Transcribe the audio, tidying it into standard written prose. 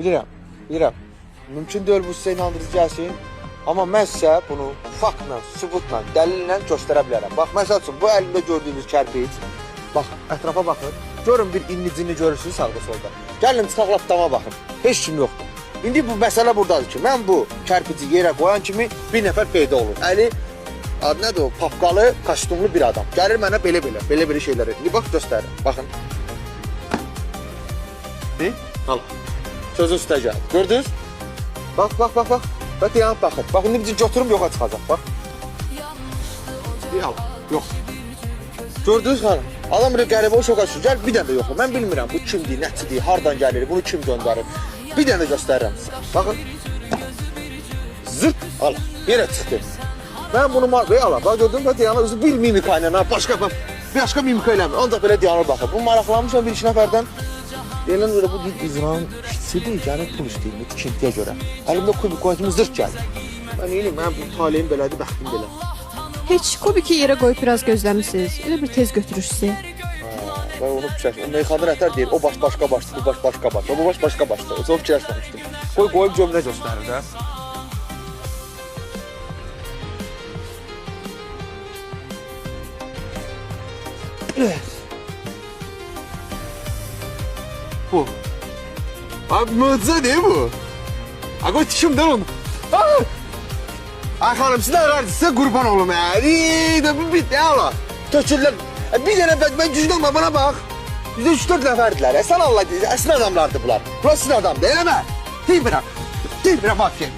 bilirəm. Mümkün deyil bu sizə inandırıcı gəlsin. Amma mən sizə bunu faktla, sübutla, dəlillə göstərə bilərəm. Bax, məsəl üçün, bu əlimdə gördüyünüz kərpic, bax, ətrafa baxın. Görün bir innicini görürsünüz sağda solda. Gəlin çıxaq dama baxın. Heç kim yoxdur. İndi bu məsələ buradadır ki, mən bu kərpici yerə qoyan kimi bir nəfər peyda olur. Əli, adı nədir o, papqalı, kostyumlu bir adam. Gəlir mənə belə şeylər edir. İndi bax, göstərin, baxın. Al, sözün üstə gəldi. Gördünüz? Bax. Və dayanıb baxın. Bax, indi bizim götürüm yoxa çıxacaq, bax. Al, yox. Gördünüz xanım? Adam bir qəribə o şoka düşür. Gəl, bir dənə də yox. Mən bilmirəm, bu kimdir, nəçidir, hardan gəlir, bunu kim göndərir. Bir dənə də göstərirəm sizə. Baxın. Zırt, al, yerə çıxdı. Mən bunu ala, bax gördüm və dayanır, özü bir mimika ilə, başqa mimika ilə, ancaq belə dayanır baxın. Bu maraqlanmışam bir iki nəfərdən. Deyilən görə bu icranın işçidir, yəni pul istəyir, bu tikintiyə görə. Əlimdə kubik qoyduğum zırt gəldi. Mən neyim, mənim bu taleyim belədir, bəxtim belə. Heç kubiki yerə qoyub biraz gözləmişsiniz. Elə bir tez götürürsünüz. Ben onu fikirləşdim. O meyxana rəhbər deyir, o baş başqa başdır, bu baş başqa başdır, bu baş başqa başdır. O fikirləşməmişdim. Qoyub gömrə göstərir də. Bu. Abi mıcza değil bu. Abi tikimden onu. Ay xanım, siz də size qurban olum ya. Bu bitti ya ola. Tökürlər. Bir dənə mən gücdən bana bax. Bizdə 3-4 nəfərdilər. Sən Allah deyir, əslin adamlardır bunlar. Burası sizin adamdır, eləmə. Deyil bırak mafiya.